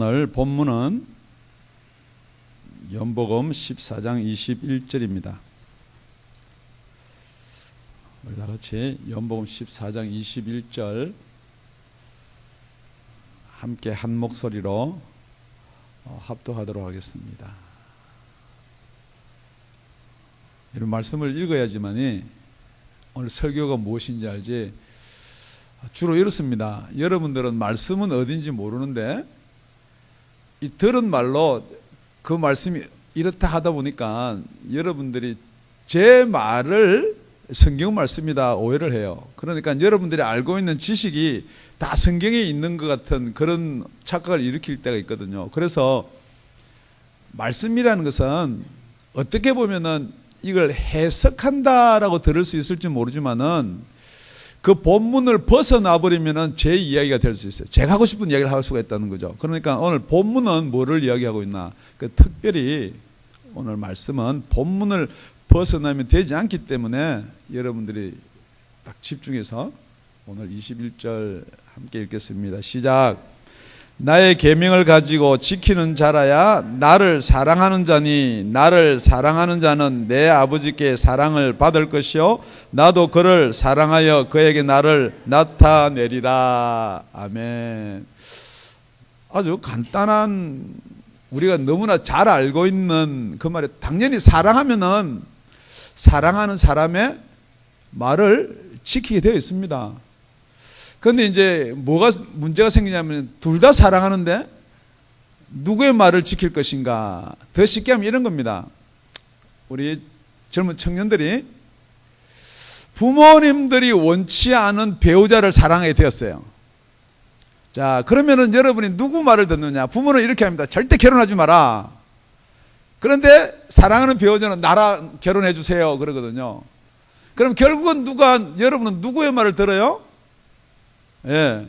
오늘 본문은 연복음 14장 21절입니다. 우리 다 같이 연복음 14장 21절 함께 한 목소리로 합독하도록 하겠습니다. 이런 말씀을 읽어야지만이 오늘 설교가 무엇인지 알지. 주로 이렇습니다. 여러분들은 말씀은 어딘지 모르는데 이 들은 말로 그 말씀이 이렇다 하다 보니까 여러분들이 제 말을 성경 말씀이다 오해를 해요. 그러니까 여러분들이 알고 있는 지식이 다 성경에 있는 것 같은 그런 착각을 일으킬 때가 있거든요. 그래서 말씀이라는 것은 어떻게 보면은 이걸 해석한다라고 들을 수 있을지 모르지만은 그 본문을 벗어나 버리면은 제 이야기가 될 수 있어요. 제가 하고 싶은 이야기를 할 수가 있다는 거죠. 그러니까 오늘 본문은 뭐를 이야기하고 있나? 특별히 오늘 말씀은 본문을 벗어나면 되지 않기 때문에 여러분들이 딱 집중해서 오늘 21절 함께 읽겠습니다. 시작. 나의 계명을 가지고 지키는 자라야 나를 사랑하는 자니 나를 사랑하는 자는 내 아버지께 사랑을 받을 것이요 나도 그를 사랑하여 그에게 나를 나타내리라. 아멘. 아주 간단한 우리가 너무나 잘 알고 있는 그 말에 당연히 사랑하면은 사랑하는 사람의 말을 지키게 되어 있습니다. 그런데 이제 뭐가 문제가 생기냐면 둘 다 사랑하는데 누구의 말을 지킬 것인가. 더 쉽게 하면 이런 겁니다. 우리 젊은 청년들이 부모님들이 원치 않은 배우자를 사랑하게 되었어요. 자, 그러면은 여러분이 누구 말을 듣느냐. 부모는 이렇게 합니다. 절대 결혼하지 마라. 그런데 사랑하는 배우자는 나랑 결혼해 주세요 그러거든요. 그럼 결국은 여러분은 누구의 말을 들어요? 예.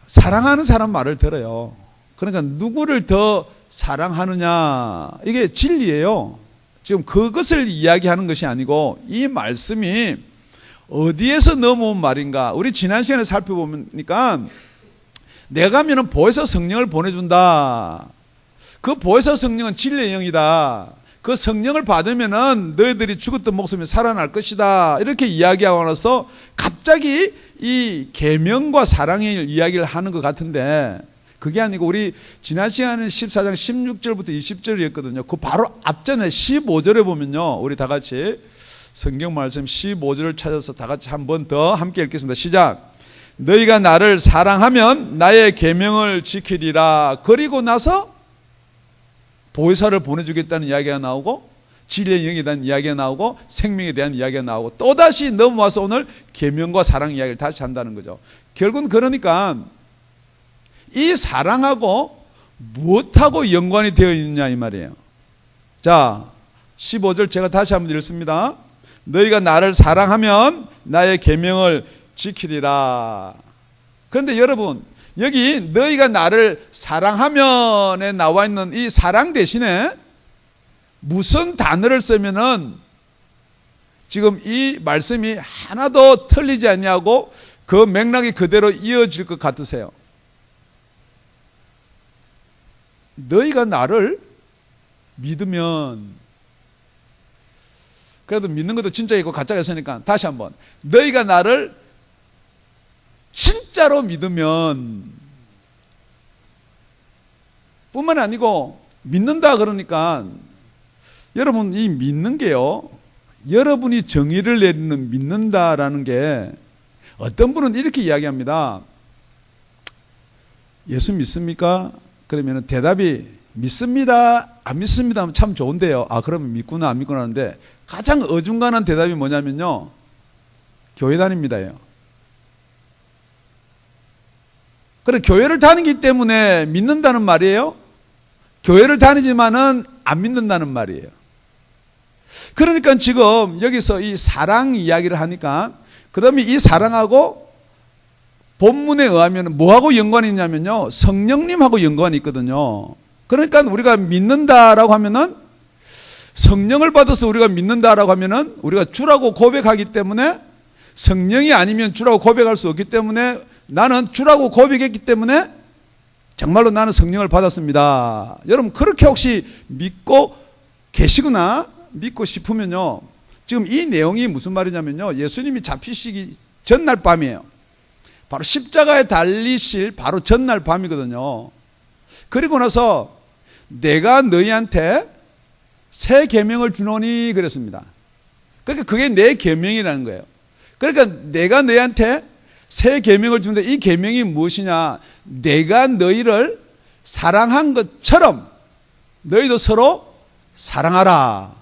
사랑하는 사람 말을 들어요. 그러니까 누구를 더 사랑하느냐 이게 진리예요. 지금 그것을 이야기하는 것이 아니고 이 말씀이 어디에서 넘어온 말인가. 우리 지난 시간에 살펴보니까 내가 가면은 보혜사 성령을 보내준다. 그 보혜사 성령은 진리의 영이다. 그 성령을 받으면은 너희들이 죽었던 목숨이 살아날 것이다. 이렇게 이야기하고 나서 갑자기 이 계명과 사랑의 이야기를 하는 것 같은데 그게 아니고 우리 지난 시간에 14장 16절부터 20절이었거든요. 그 바로 앞전에 15절에 보면요. 우리 다 같이 성경 말씀 15절을 찾아서 다 같이 한 번 더 함께 읽겠습니다. 시작. 너희가 나를 사랑하면 나의 계명을 지키리라. 그리고 나서 보혜사를 보내주겠다는 이야기가 나오고 진리의 영에 대한 이야기가 나오고 생명에 대한 이야기가 나오고 또다시 넘어와서 오늘 계명과 사랑 이야기를 다시 한다는 거죠. 결국은 그러니까 이 사랑하고 무엇하고 연관이 되어 있느냐 이 말이에요. 자, 15절 제가 다시 한번 읽습니다. 너희가 나를 사랑하면 나의 계명을 지키리라. 그런데 여러분 여기 너희가 나를 사랑하면에 나와 있는 이 사랑 대신에 무슨 단어를 쓰면은 지금 이 말씀이 하나도 틀리지 않냐고 그 맥락이 그대로 이어질 것 같으세요? 너희가 나를 믿으면, 그래도 믿는 것도 진짜 있고 가짜가 있으니까 다시 한번 너희가 나를 진짜로 믿으면 뿐만 아니고 믿는다 그러니까 여러분 이 믿는 게요 여러분이 정의를 내리는 믿는다라는 게 어떤 분은 이렇게 이야기합니다. 예수 믿습니까? 그러면 대답이 믿습니다 안 믿습니다 하면 참 좋은데요. 아 그러면 믿구나 안 믿구나 하는데 가장 어중간한 대답이 뭐냐면요 교회 다닙니다예요. 그래 교회를 다니기 때문에 믿는다는 말이에요? 교회를 다니지만은 안 믿는다는 말이에요. 그러니까 지금 여기서 이 사랑 이야기를 하니까 그 다음에 이 사랑하고 본문에 의하면 뭐하고 연관이 있냐면요 성령님하고 연관이 있거든요. 그러니까 우리가 믿는다라고 하면은 성령을 받아서 우리가 믿는다라고 하면은 우리가 주라고 고백하기 때문에 성령이 아니면 주라고 고백할 수 없기 때문에 나는 주라고 고백했기 때문에 정말로 나는 성령을 받았습니다. 여러분 그렇게 혹시 믿고 계시거나 믿고 싶으면요, 지금 이 내용이 무슨 말이냐면요, 예수님이 잡히시기 전날 밤이에요. 바로 십자가에 달리실 바로 전날 밤이거든요. 그리고 나서 내가 너희한테 새 계명을 주노니 그랬습니다. 그러니까 그게 내 계명이라는 거예요. 그러니까 내가 너희한테 새 계명을 주는데 이 계명이 무엇이냐? 내가 너희를 사랑한 것처럼 너희도 서로 사랑하라.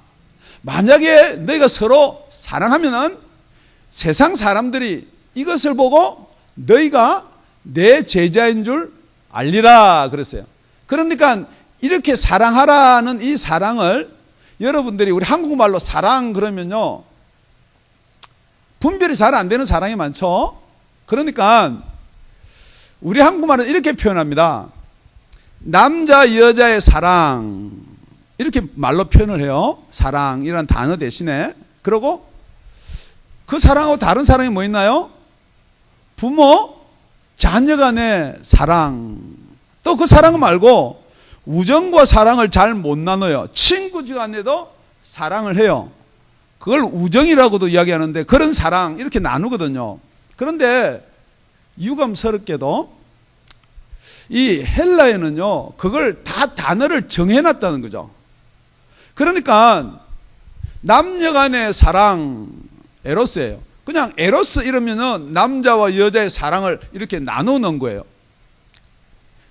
만약에 너희가 서로 사랑하면은 세상 사람들이 이것을 보고 너희가 내 제자인 줄 알리라 그랬어요. 그러니까 이렇게 사랑하라는 이 사랑을 여러분들이 우리 한국말로 사랑 그러면요, 분별이 잘 안 되는 사랑이 많죠. 그러니까 우리 한국말은 이렇게 표현합니다. 남자 여자의 사랑 이렇게 말로 표현을 해요. 사랑이라는 단어 대신에. 그리고 그 사랑하고 다른 사랑이 뭐 있나요? 부모 자녀 간의 사랑. 또 그 사랑 말고 우정과 사랑을 잘 못 나눠요. 친구 간에도 사랑을 해요. 그걸 우정이라고도 이야기하는데 그런 사랑 이렇게 나누거든요. 그런데 유감스럽게도 이 헬라에는요, 그걸 다 단어를 정해놨다는 거죠. 그러니까 남녀 간의 사랑 에로스예요. 그냥 에로스 이러면은 남자와 여자의 사랑을 이렇게 나누는 거예요.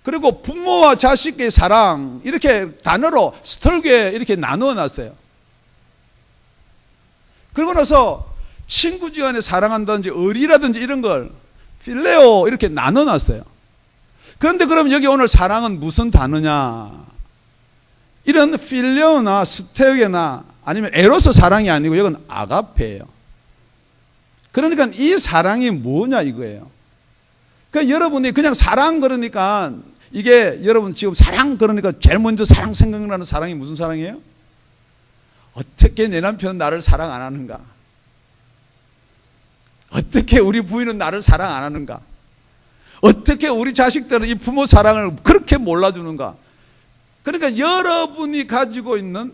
그리고 부모와 자식의 사랑 이렇게 단어로 스톨게 이렇게 나누어 놨어요. 그러고 나서 친구지간에 사랑한다든지 의리라든지 이런 걸 필레오 이렇게 나눠 놨어요. 그런데 그럼 여기 오늘 사랑은 무슨 단어냐? 이런 필레오나 스테게나 아니면 에로스 사랑이 아니고 이건 아가페예요. 그러니까 이 사랑이 뭐냐 이거예요. 그러니까 여러분이 그냥 사랑 그러니까 이게 여러분 지금 사랑 그러니까 제일 먼저 사랑 생각나는 사랑이 무슨 사랑이에요? 어떻게 내 남편은 나를 사랑 안 하는가? 어떻게 우리 부인은 나를 사랑 안 하는가? 어떻게 우리 자식들은 이 부모 사랑을 그렇게 몰라주는가? 그러니까 여러분이 가지고 있는,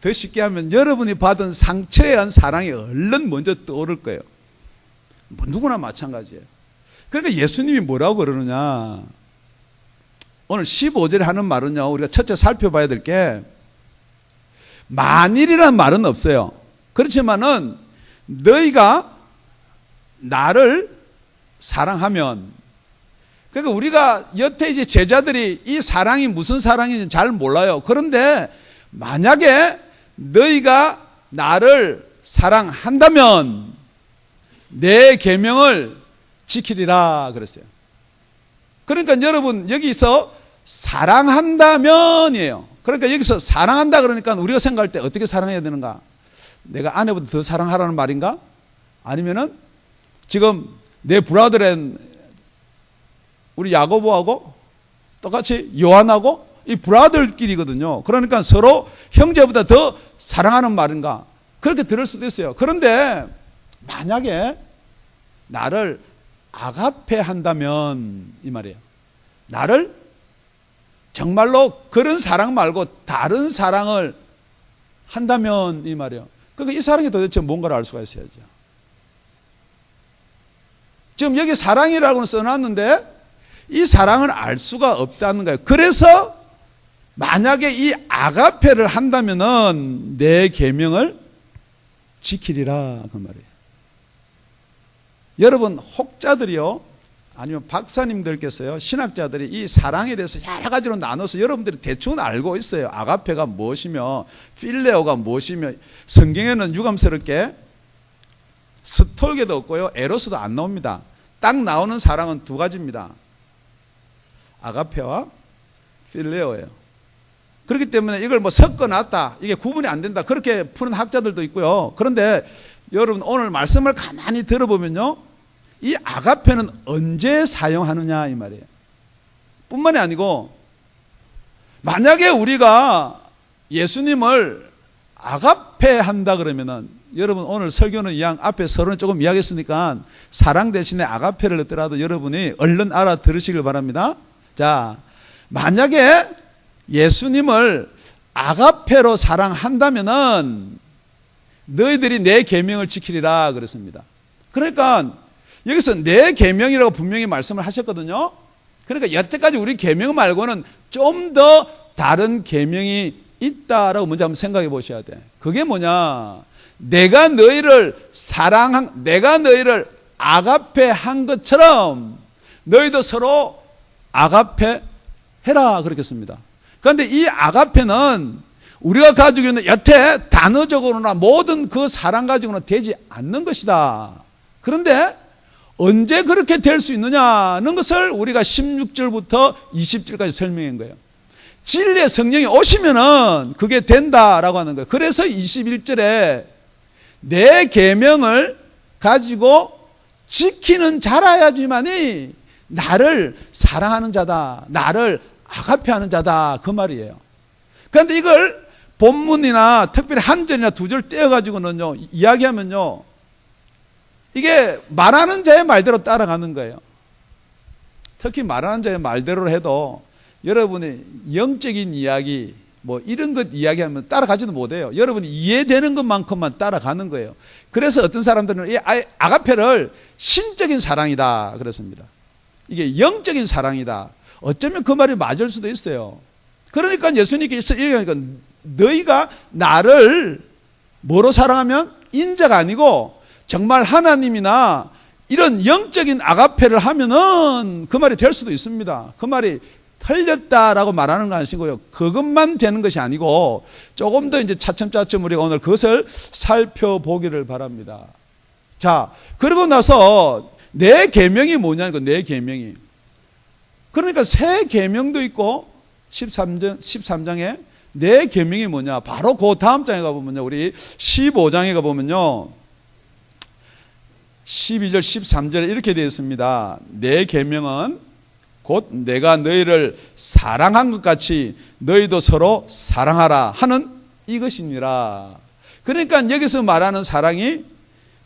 더 쉽게 하면 여러분이 받은 상처에 의한 사랑이 얼른 먼저 떠오를 거예요. 뭐 누구나 마찬가지예요. 그러니까 예수님이 뭐라고 그러느냐? 오늘 15절에 하는 말은요, 우리가 첫째 살펴봐야 될 게 만일이라는 말은 없어요. 그렇지만은 너희가 나를 사랑하면, 그러니까 우리가 여태 이제 제자들이 이 사랑이 무슨 사랑인지 잘 몰라요. 그런데 만약에 너희가 나를 사랑한다면 내 계명을 지키리라 그랬어요. 그러니까 여러분 여기서 사랑한다면이에요. 그러니까 여기서 사랑한다 그러니까 우리가 생각할 때 어떻게 사랑해야 되는가? 내가 아내보다 더 사랑하라는 말인가? 아니면은 지금 내 브라더랜 우리 야고보하고 똑같이 요한하고 이 브라더끼리거든요. 그러니까 서로 형제보다 더 사랑하는 말인가? 그렇게 들을 수도 있어요. 그런데 만약에 나를 아가페 한다면 이 말이에요. 나를 정말로 그런 사랑 말고 다른 사랑을 한다면 이 말이에요. 그러니까 이 사랑이 도대체 뭔가를 알 수가 있어야죠. 지금 여기 사랑이라고는 써놨는데 이 사랑을 알 수가 없다는 거예요. 그래서 만약에 이 아가페를 한다면은 내 계명을 지키리라 그 말이에요. 여러분 혹자들이요, 아니면 박사님들께서요, 신학자들이 이 사랑에 대해서 여러 가지로 나눠서 여러분들이 대충 알고 있어요. 아가페가 무엇이며 필레오가 무엇이며, 성경에는 유감스럽게 스톨게도 없고요, 에로스도 안 나옵니다. 딱 나오는 사랑은 두 가지입니다. 아가페와 필레오예요. 그렇기 때문에 이걸 뭐 섞어놨다, 이게 구분이 안 된다, 그렇게 푸는 학자들도 있고요. 그런데 여러분 오늘 말씀을 가만히 들어보면요, 이 아가페는 언제 사용하느냐 이 말이에요. 뿐만이 아니고 만약에 우리가 예수님을 아가페 한다 그러면은, 여러분 오늘 설교는 이왕 앞에 서론에 조금 이야기했으니까 사랑 대신에 아가페를 넣더라도 여러분이 얼른 알아들으시길 바랍니다. 자, 만약에 예수님을 아가페로 사랑한다면은 너희들이 내 계명을 지키리라 그랬습니다. 그러니까 여기서 내 계명이라고 분명히 말씀을 하셨거든요. 그러니까 여태까지 우리 계명 말고는 좀 더 다른 계명이 있다라고 먼저 한번 생각해 보셔야 돼. 그게 뭐냐? 내가 너희를 아가페 한 것처럼 너희도 서로 아가페 해라 그렇겠습니다. 그런데 이 아가페는 우리가 가지고 있는 여태 단어적으로나 모든 그 사랑 가지고는 되지 않는 것이다. 그런데 언제 그렇게 될 수 있느냐는 것을 우리가 16절부터 20절까지 설명한 거예요. 진리의 성령이 오시면은 그게 된다라고 하는 거예요. 그래서 21절에 내 계명을 가지고 지키는 자라야지만이 나를 사랑하는 자다, 나를 아가페하는 자다, 그 말이에요. 그런데 이걸 본문이나 특별히 한 절이나 두 절 떼어가지고는요 이야기하면요 이게 말하는 자의 말대로 따라가는 거예요. 특히 말하는 자의 말대로 해도 여러분이 영적인 이야기 뭐 이런 것 이야기하면 따라가지도 못해요. 여러분이 이해되는 것만큼만 따라가는 거예요. 그래서 어떤 사람들은 이 아가페를 신적인 사랑이다 그랬습니다. 이게 영적인 사랑이다. 어쩌면 그 말이 맞을 수도 있어요. 그러니까 예수님께서 얘기하니까 너희가 나를 뭐로 사랑하면 인자가 아니고 정말 하나님이나 이런 영적인 아가페를 하면은 그 말이 될 수도 있습니다. 그 말이 틀렸다라고 말하는 거 아니고요. 그것만 되는 것이 아니고 조금 더 이제 차츰차츰 우리가 오늘 그것을 살펴보기를 바랍니다. 자, 그러고 나서 내 계명이 뭐냐니까 내 계명이. 그러니까 새 계명도 있고 13장에 내 계명이 뭐냐. 바로 그 다음 장에 가보면요. 우리 15장에 가보면요. 12절 13절에 이렇게 되어 있습니다. 내 계명은 곧 내가 너희를 사랑한 것 같이 너희도 서로 사랑하라 하는 이것이니라. 그러니까 여기서 말하는 사랑이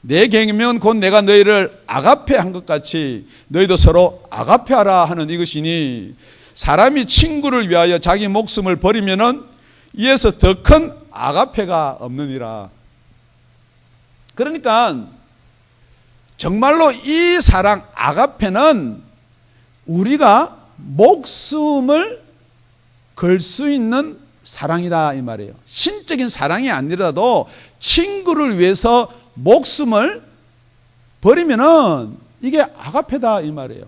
내 계명은 곧 내가 너희를 아가페한 것 같이 너희도 서로 아가페하라 하는 이것이니 사람이 친구를 위하여 자기 목숨을 버리면은 이에서 더 큰 아가페가 없느니라. 그러니까 정말로 이 사랑 아가페는 우리가 목숨을 걸 수 있는 사랑이다 이 말이에요. 신적인 사랑이 아니라도 친구를 위해서 목숨을 버리면은 이게 아가페다 이 말이에요.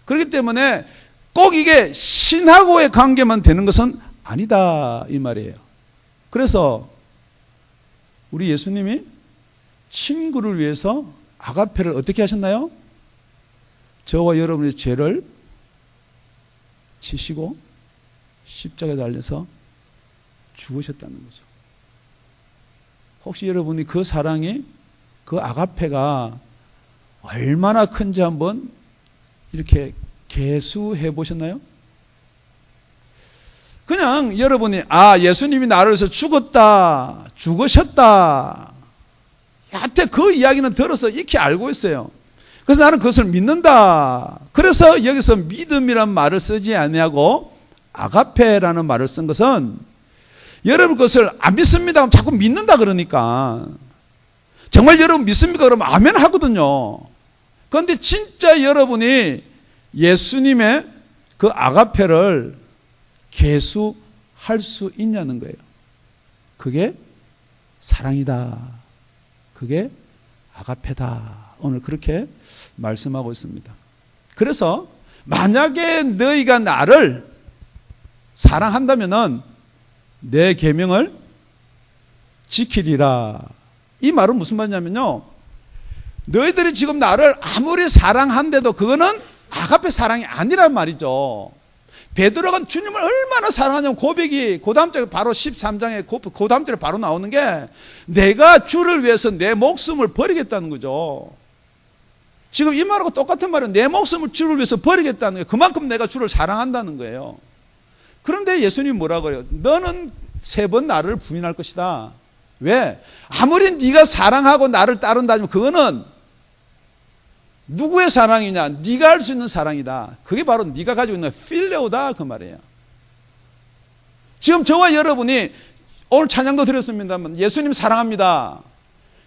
그렇기 때문에 꼭 이게 신하고의 관계만 되는 것은 아니다 이 말이에요. 그래서 우리 예수님이 친구를 위해서 아가페를 어떻게 하셨나요? 저와 여러분의 죄를 지시고 십자가에 달려서 죽으셨다는 거죠. 혹시 여러분이 그 사랑이 그 아가페가 얼마나 큰지 한번 이렇게 계수해 보셨나요? 그냥 여러분이 예수님이 나를 위해서 죽었다, 죽으셨다, 여태 그 이야기는 들어서 익히 알고 있어요. 그래서 나는 그것을 믿는다. 그래서 여기서 믿음이란 말을 쓰지 아니하고 아가페라는 말을 쓴 것은 여러분 그것을 안 믿습니다 하면 자꾸 믿는다 그러니까 정말 여러분 믿습니까? 그러면 아멘 하거든요. 그런데 진짜 여러분이 예수님의 그 아가페를 계수할 수 있냐는 거예요. 그게 사랑이다. 그게 아가페다. 오늘 그렇게 말씀하고 있습니다. 그래서 만약에 너희가 나를 사랑한다면은 내 계명을 지키리라. 이 말은 무슨 말이냐면요. 너희들이 지금 나를 아무리 사랑한데도 그거는 아가페 사랑이 아니란 말이죠. 베드로가 주님을 얼마나 사랑하냐면 고백이 그 다음 장에 바로 13장에 그 다음 절에 바로 나오는 게 내가 주를 위해서 내 목숨을 버리겠다는 거죠. 지금 이 말하고 똑같은 말은 내 목숨을 주를 위해서 버리겠다는 거예요. 그만큼 내가 주를 사랑한다는 거예요. 그런데 예수님이 뭐라고 그래요? 너는 3번 나를 부인할 것이다. 왜? 아무리 네가 사랑하고 나를 따른다면 그거는 누구의 사랑이냐? 네가 할 수 있는 사랑이다. 그게 바로 네가 가지고 있는 필레오다 그 말이에요. 지금 저와 여러분이 오늘 찬양도 드렸습니다만 예수님 사랑합니다.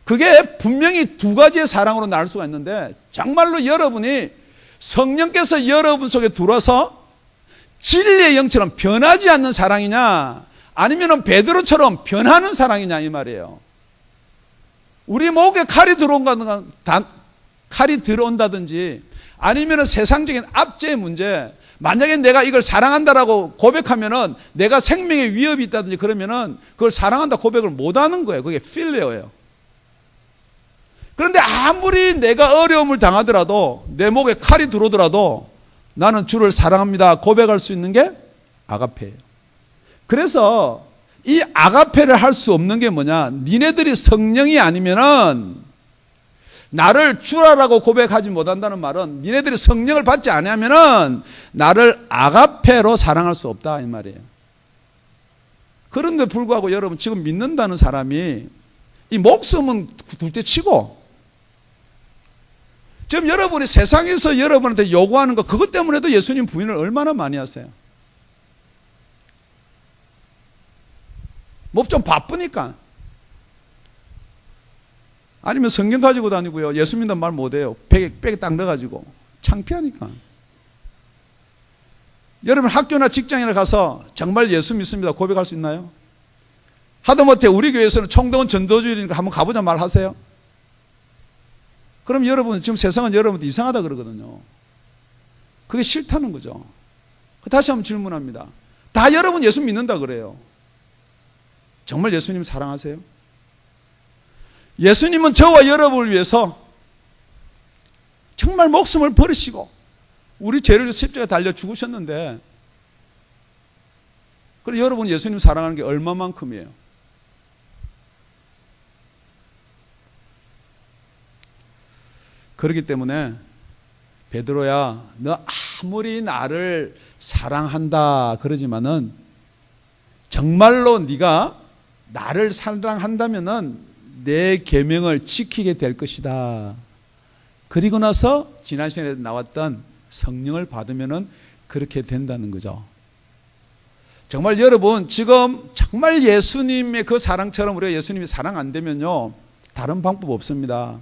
그게 분명히 두 가지의 사랑으로 나눌 수가 있는데, 정말로 여러분이 성령께서 여러분 속에 들어와서 진리의 영처럼 변하지 않는 사랑이냐, 아니면 베드로처럼 변하는 사랑이냐 이 말이에요. 우리 목에 칼이 들어온다든지 아니면 세상적인 압제의 문제, 만약에 내가 이걸 사랑한다라고 고백하면은 내가 생명에 위협이 있다든지 그러면은 그걸 사랑한다 고백을 못하는 거예요. 그게 필레오예요. 그런데 아무리 내가 어려움을 당하더라도, 내 목에 칼이 들어오더라도 나는 주를 사랑합니다 고백할 수 있는 게 아가페예요. 그래서 이 아가페를 할 수 없는 게 뭐냐? 니네들이 성령이 아니면은, 나를 주라라고 고백하지 못한다는 말은 니네들이 성령을 받지 않으면은 나를 아가페로 사랑할 수 없다 이 말이에요. 그런데 불구하고 여러분, 지금 믿는다는 사람이 이 목숨은 둘째 치고, 지금 여러분이 세상에서 여러분한테 요구하는 거, 그것 때문에도 예수님 부인을 얼마나 많이 하세요. 뭐 좀 바쁘니까. 아니면 성경 가지고 다니고요, 예수 믿는 말 못해요. 백에 딱 넣어가지고 창피하니까. 여러분 학교나 직장이나 가서 정말 예수 믿습니다 고백할 수 있나요? 하다못해 우리 교회에서는 총동원 전도주의니까 한번 가보자 말 하세요. 그럼 여러분, 지금 세상은 여러분들 이상하다 그러거든요. 그게 싫다는 거죠. 다시 한번 질문합니다. 다 여러분 예수 믿는다 그래요. 정말 예수님 사랑하세요? 예수님은 저와 여러분을 위해서 정말 목숨을 버리시고 우리 죄를 위해 십자가에 달려 죽으셨는데, 그리고 여러분 예수님 사랑하는 게 얼마만큼이에요? 그렇기 때문에 베드로야, 너 아무리 나를 사랑한다 그러지만은 정말로 네가 나를 사랑한다면은 내 계명을 지키게 될 것이다. 그리고 나서 지난 시간에 나왔던 성령을 받으면은 그렇게 된다는 거죠. 정말 여러분, 지금 정말 예수님의 그 사랑처럼 우리가 예수님이 사랑 안 되면요, 다른 방법 없습니다.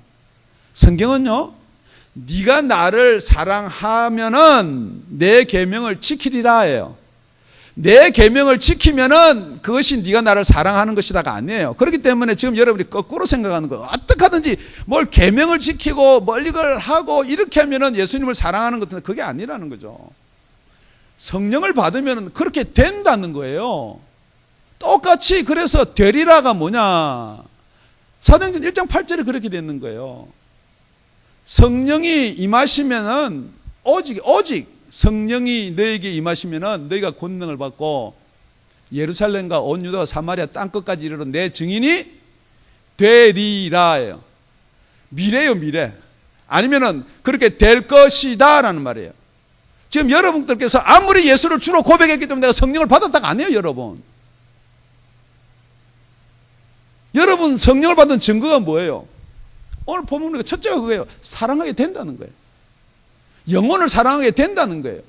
성경은요, 네가 나를 사랑하면은 내 계명을 지키리라 해요. 내 계명을 지키면은 그것이 네가 나를 사랑하는 것이다가 아니에요. 그렇기 때문에 지금 여러분이 거꾸로 생각하는 거예요. 어떻게 하든지 뭘 계명을 지키고 뭘 이걸 하고 이렇게 하면은 예수님을 사랑하는 것은 그게 아니라는 거죠. 성령을 받으면 그렇게 된다는 거예요. 똑같이 그래서 되리라가 뭐냐? 사도행전 1장 8절에 그렇게 되는 거예요. 성령이 임하시면은 오직 성령이 너에게 임하시면은 너희가 권능을 받고 예루살렘과 온 유다와 사마리아 땅끝까지 이르러 내 증인이 되리라예요. 미래요, 미래. 아니면은 그렇게 될 것이다라는 말이에요. 지금 여러분들께서 아무리 예수를 주로 고백했기 때문에 내가 성령을 받았다가 아니에요, 여러분. 여러분 성령을 받은 증거가 뭐예요? 오늘 보면 첫째가 그거예요. 사랑하게 된다는 거예요. 영혼을 사랑하게 된다는 거예요.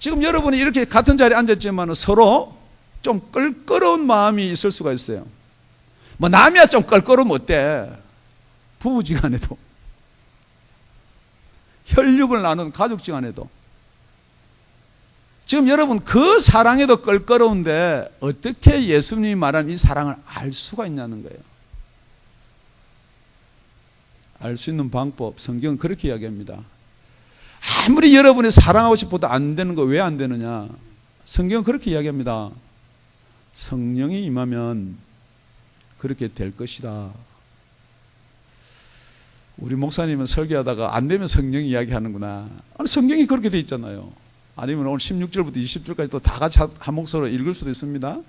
지금 여러분이 이렇게 같은 자리에 앉았지만 서로 좀 껄끄러운 마음이 있을 수가 있어요. 뭐 남이야 좀 껄끄러우면 어때? 부부지간에도, 혈육을 나눈 가족지간에도. 지금 여러분 그 사랑에도 껄끄러운데 어떻게 예수님이 말한 이 사랑을 알 수가 있냐는 거예요. 알 수 있는 방법, 성경은 그렇게 이야기합니다. 아무리 여러분이 사랑하고 싶어도 안 되는 거 왜 안 되느냐? 성경은 그렇게 이야기합니다. 성령이 임하면 그렇게 될 것이다. 우리 목사님은 설교하다가 안 되면 성령 이야기하는구나. 아니, 성경이 그렇게 돼 있잖아요. 아니면 오늘 16절부터 20절까지 또 다 같이 한 목소리로 읽을 수도 있습니다.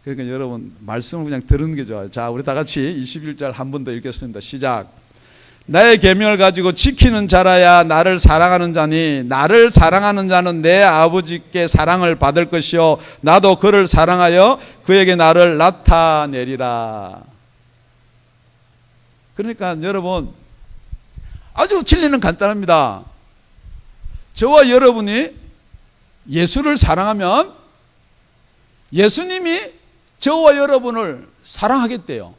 그러니까 여러분 말씀을 그냥 들은 게 좋아요. 자, 우리 다 같이 21절 한 번 더 읽겠습니다. 시작. 나의 계명을 가지고 지키는 자라야 나를 사랑하는 자니 나를 사랑하는 자는 내 아버지께 사랑을 받을 것이요 나도 그를 사랑하여 그에게 나를 나타내리라. 그러니까 여러분 아주 진리는 간단합니다. 저와 여러분이 예수를 사랑하면 예수님이 저와 여러분을 사랑하겠대요.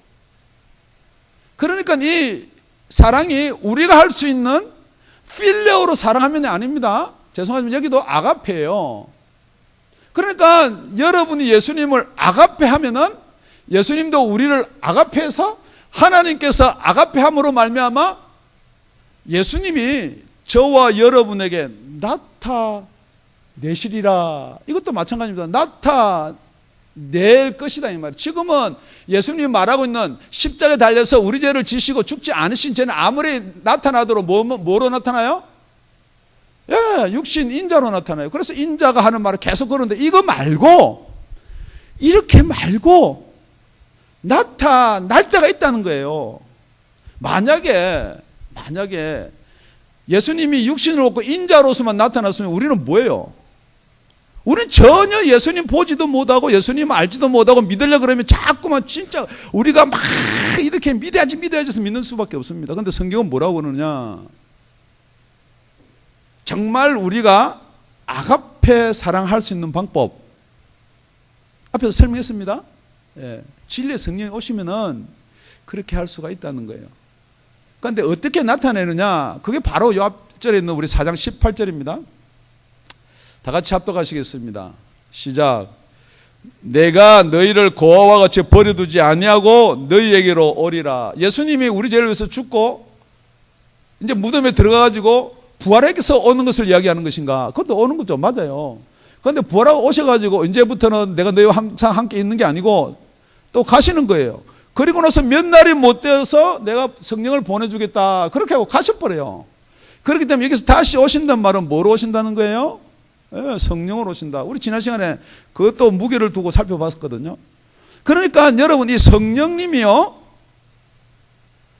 그러니까 이 사랑이 우리가 할 수 있는 필레오로 사랑하면이 아닙니다. 죄송하지만 여기도 아가페예요. 그러니까 여러분이 예수님을 아가페 하면은 예수님도 우리를 아가페해서 하나님께서 아가페함으로 말미암아 예수님이 저와 여러분에게 나타내시리라. 이것도 마찬가지입니다. 나타낼 것이다 이 말이에요. 지금은 예수님이 말하고 있는 십자가에 달려서 우리 죄를 지시고 죽지 않으신 죄는 아무리 나타나도록 뭐로 나타나요? 예, 육신 인자로 나타나요. 그래서 인자가 하는 말을 계속 그러는데 이거 말고 이렇게 말고 나타날 때가 있다는 거예요. 만약에 예수님이 육신을 얻고 인자로서만 나타났으면 우리는 뭐예요? 우리는 전혀 예수님 보지도 못하고 예수님 알지도 못하고 믿으려고 그러면 자꾸만 진짜 우리가 막 이렇게 믿어야지 해서 믿는 수밖에 없습니다. 그런데 성경은 뭐라고 그러느냐? 정말 우리가 아가페 사랑할 수 있는 방법 앞에서 설명했습니다. 예, 진리의 성령이 오시면은 그렇게 할 수가 있다는 거예요. 그런데 어떻게 나타내느냐? 그게 바로 요 앞절에 있는 우리 4장 18절입니다. 다 같이 합독하시겠습니다. 시작. 내가 너희를 고아와 같이 버려두지 아니하고 너희에게로 오리라. 예수님이 우리 죄를 위해서 죽고 이제 무덤에 들어가가지고 부활해서 오는 것을 이야기하는 것인가? 그것도 오는 거죠. 맞아요. 그런데 부활하고 오셔가지고 이제부터는 내가 너희와 항상 함께 있는 게 아니고 또 가시는 거예요. 그리고 나서 몇 날이 못 되어서 내가 성령을 보내주겠다. 그렇게 하고 가셔버려요. 그렇기 때문에 여기서 다시 오신다는 말은 뭐로 오신다는 거예요? 예, 성령으로 오신다. 우리 지난 시간에 그것도 무게를 두고 살펴봤거든요. 그러니까 여러분 이 성령님이요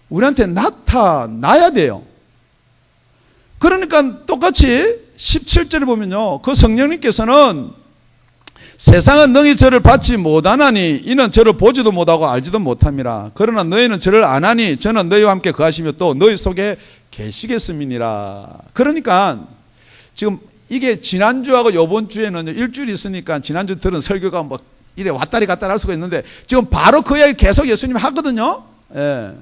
우리한테 나타나야 돼요. 그러니까 똑같이 17절에 보면요 그 성령님께서는 세상은 너희 저를 받지 못하나니 이는 저를 보지도 못하고 알지도 못함이라. 그러나 너희는 저를 아나니 저는 너희와 함께 거하시며 또 너희 속에 계시겠음이니라. 그러니까 지금 이게 지난주하고 요번 주에는 일주일이 있으니까 지난주 들은 설교가 뭐 이래 왔다리 갔다리 할 수가 있는데 지금 바로 그 이야기 계속 예수님이 하거든요. 예.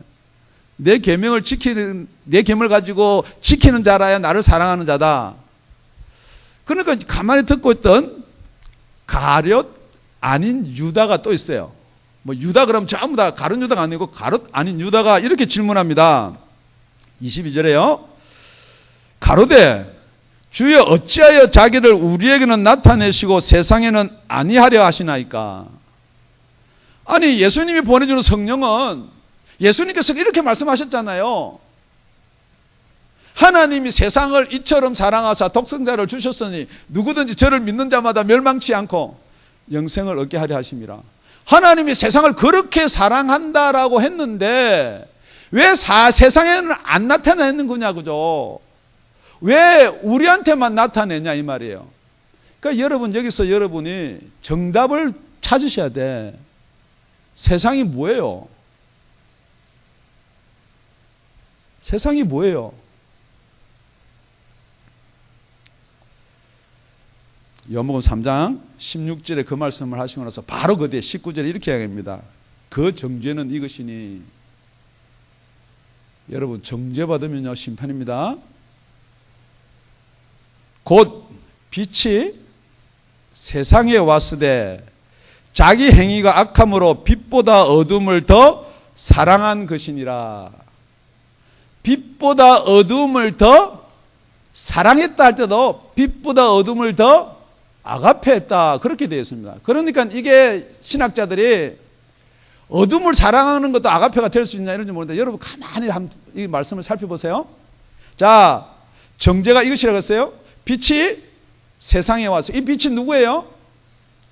내 계명을 지키는 내 계명을 가지고 지키는 자라야 나를 사랑하는 자다. 그러니까 가만히 듣고 있던 가룟 아닌 유다가 또 있어요. 뭐 유다 그러면 전부 다 가룟 유다가 아니고 가룟 아닌 유다가 이렇게 질문합니다. 22절에요. 가로되 주여 어찌하여 자기를 우리에게는 나타내시고 세상에는 아니하려 하시나이까. 아니 예수님이 보내주는 성령은 예수님께서 이렇게 말씀하셨잖아요. 하나님이 세상을 이처럼 사랑하사 독생자를 주셨으니 누구든지 저를 믿는 자마다 멸망치 않고 영생을 얻게 하려 하심이라. 하나님이 세상을 그렇게 사랑한다라고 했는데 왜 세상에는 안 나타내는 거냐 그죠? 왜 우리한테만 나타내냐 이 말이에요. 그러니까 여러분 여기서 여러분이 정답을 찾으셔야 돼. 세상이 뭐예요? 세상이 뭐예요? 요한복음 3장 16절에 그 말씀을 하시고 나서 바로 그 뒤에 19절에 이렇게 이야기합니다. 그 정죄는 이것이니. 여러분 정죄받으면요 심판입니다. 곧 빛이 세상에 왔으되 자기 행위가 악함으로 빛보다 어둠을 더 사랑한 것이니라. 빛보다 어둠을 더 사랑했다 할 때도 빛보다 어둠을 더 아가페했다 그렇게 되어 있습니다. 그러니까 이게 신학자들이 어둠을 사랑하는 것도 아가페가 될 수 있냐 이런지 모르는데 여러분 가만히 이 말씀을 살펴보세요. 자, 정죄가 이것이라고 했어요. 빛이 세상에 와서 이 빛이 누구예요?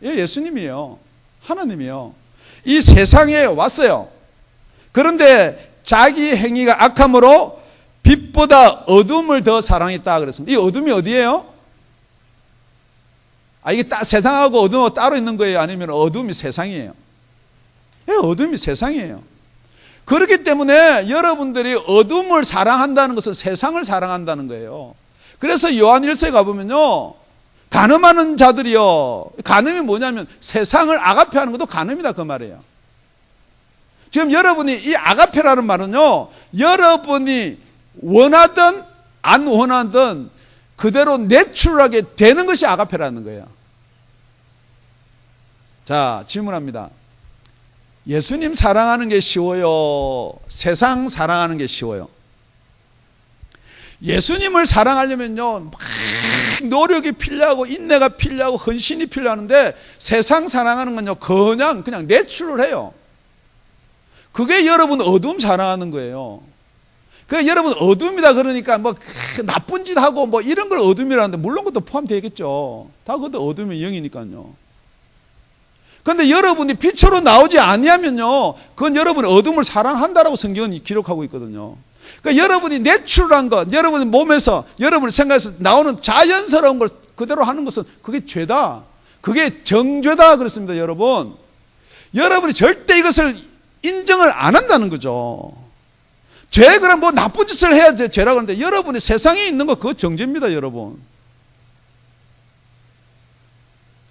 예수님이에요. 하나님이에요. 이 세상에 왔어요. 그런데 자기 행위가 악함으로 빛보다 어둠을 더 사랑했다 그랬습니다. 이 어둠이 어디예요? 이게 세상하고 어둠하고 따로 있는 거예요? 아니면 어둠이 세상이에요? 어둠이 세상이에요. 그렇기 때문에 여러분들이 어둠을 사랑한다는 것은 세상을 사랑한다는 거예요. 그래서 요한 1서에 가보면요, 간음하는 자들이요, 간음이 뭐냐면 세상을 아가페하는 것도 간음이다 그 말이에요. 지금 여러분이 이 아가페라는 말은요, 여러분이 원하든 안 원하든 그대로 내추럴하게 되는 것이 아가페라는 거예요. 자, 질문합니다. 예수님 사랑하는 게 쉬워요? 세상 사랑하는 게 쉬워요? 예수님을 사랑하려면요, 막 노력이 필요하고 인내가 필요하고 헌신이 필요하는데, 세상 사랑하는 건요, 그냥 내추럴해요. 그게 여러분 어둠 사랑하는 거예요. 그 여러분 어둠이다 그러니까 뭐 나쁜 짓 하고 뭐 이런 걸 어둠이라는데, 물론 그것도 포함되겠죠. 다 그것도 어둠의 영이니까요. 그런데 여러분이 빛으로 나오지 아니하면요, 그건 여러분 어둠을 사랑한다라고 성경은 기록하고 있거든요. 그러니까 여러분이 내추럴한 것, 여러분의 몸에서, 여러분의 생각에서 나오는 자연스러운 걸 그대로 하는 것은 그게 죄다. 그게 정죄다 그랬습니다, 여러분. 여러분이 절대 이것을 인정을 안 한다는 거죠. 죄, 그럼 뭐 나쁜 짓을 해야 죄라고 하는데, 여러분이 세상에 있는 거 그거 정죄입니다, 여러분.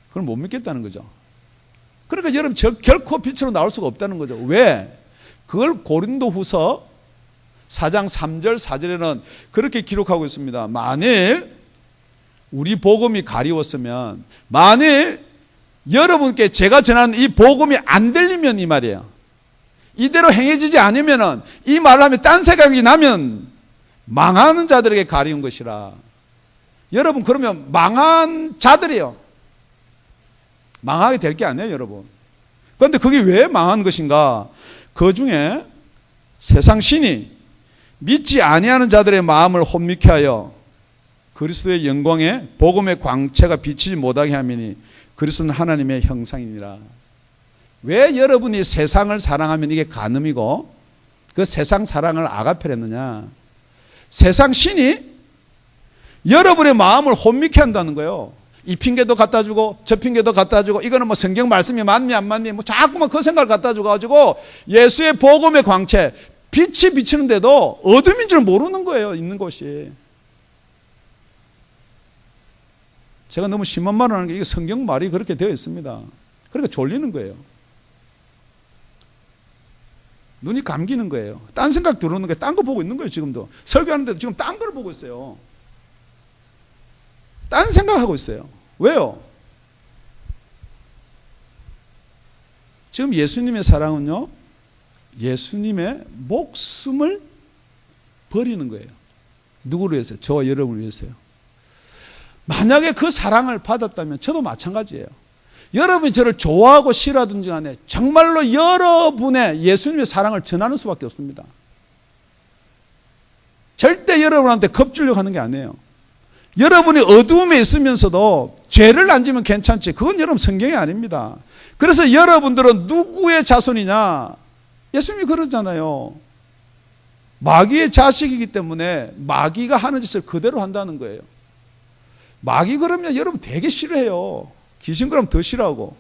그걸 못 믿겠다는 거죠. 그러니까 여러분 결코 빛으로 나올 수가 없다는 거죠. 왜? 그걸 고린도후서 4장 3절 4절에는 그렇게 기록하고 있습니다. 만일 우리 복음이 가리웠으면, 만일 여러분께 제가 전하는 이 복음이 안 들리면, 이 말이에요. 이대로 행해지지 않으면, 이 말을 하면 딴 생각이 나면 망하는 자들에게 가리운 것이라. 여러분, 그러면 망한 자들이에요. 망하게 될 게 아니에요, 여러분. 그런데 그게 왜 망한 것인가? 그 중에 세상 신이 믿지 아니하는 자들의 마음을 혼미케 하여 그리스도의 영광에 복음의 광채가 비치지 못하게 하미니 그리스도는 하나님의 형상이니라. 왜 여러분이 세상을 사랑하면 이게 간음이고 그 세상 사랑을 아가페했느냐? 세상 신이 여러분의 마음을 혼미케 한다는 거예요. 이 핑계도 갖다 주고 저 핑계도 갖다 주고, 이거는 뭐 성경 말씀이 맞니 안 맞니 뭐 자꾸만 그 생각을 갖다 줘가지고 예수의 복음의 광채, 빛이 비치는데도 어둠인 줄 모르는 거예요, 있는 곳이. 제가 너무 심한 말을 하는 게, 이게 성경 말이 그렇게 되어 있습니다. 그러니까 졸리는 거예요. 눈이 감기는 거예요. 딴 생각 들어오는 거예요. 딴 거 보고 있는 거예요. 지금도 설교하는데도 지금 딴 걸 보고 있어요. 딴 생각하고 있어요. 왜요? 지금 예수님의 사랑은요, 예수님의 목숨을 버리는 거예요. 누구를 위해서요? 저와 여러분을 위해서요. 만약에 그 사랑을 받았다면 저도 마찬가지예요. 여러분이 저를 좋아하고 싫어하든지 간에 정말로 여러분의 예수님의 사랑을 전하는 수밖에 없습니다. 절대 여러분한테 겁주려고 하는 게 아니에요. 여러분이 어두움에 있으면서도 죄를 안 지면 괜찮지, 그건 여러분 성경이 아닙니다. 그래서 여러분들은 누구의 자손이냐? 예수님이 그러잖아요. 마귀의 자식이기 때문에 마귀가 하는 짓을 그대로 한다는 거예요. 마귀 그러면 여러분 되게 싫어해요. 귀신 그러면 더 싫어하고.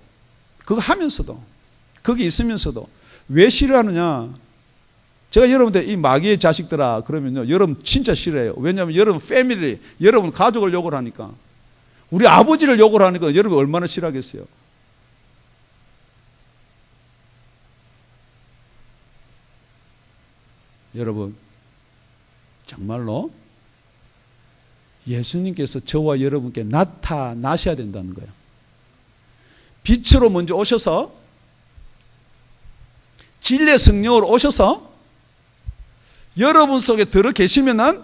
그거 하면서도, 거기 있으면서도. 왜 싫어하느냐? 제가 여러분들 이 마귀의 자식들아 그러면요, 여러분 진짜 싫어해요. 왜냐하면 여러분 패밀리, 여러분 가족을 욕을 하니까. 우리 아버지를 욕을 하니까 여러분 얼마나 싫어하겠어요. 여러분, 정말로 예수님께서 저와 여러분께 나타나셔야 된다는 거예요. 빛으로 먼저 오셔서, 진리의 성령으로 오셔서 여러분 속에 들어 계시면은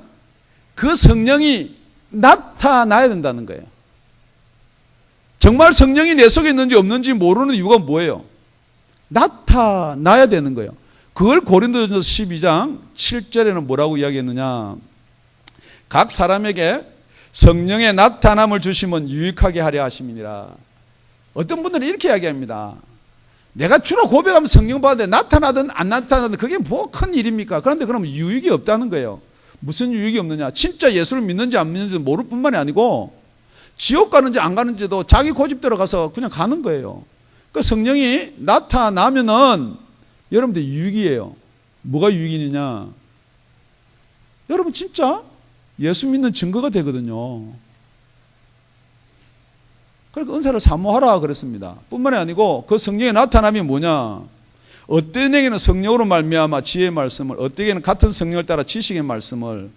그 성령이 나타나야 된다는 거예요. 정말 성령이 내 속에 있는지 없는지 모르는 이유가 뭐예요? 나타나야 되는 거예요. 그걸 고린도전서 12장 7절에는 뭐라고 이야기했느냐? 각 사람에게 성령의 나타남을 주시면 유익하게 하려 하심이니라. 어떤 분들은 이렇게 이야기합니다. 내가 주로 고백하면 성령 받는데 나타나든 안 나타나든 그게 뭐 큰 일입니까? 그런데 그럼 유익이 없다는 거예요. 무슨 유익이 없느냐? 진짜 예수를 믿는지 안 믿는지 모를 뿐만이 아니고 지옥 가는지 안 가는지도 자기 고집대로 가서 그냥 가는 거예요. 그 성령이 나타나면은 여러분들 유익이에요. 뭐가 유익이냐? 여러분 진짜 예수 믿는 증거가 되거든요. 그러니까 은사를 사모하라 그랬습니다. 뿐만이 아니고 그 성령의 나타남이 뭐냐? 어떤 에게는 성령으로 말미암아 지혜의 말씀을, 어떤 에게는 같은 성령을 따라 지식의 말씀을,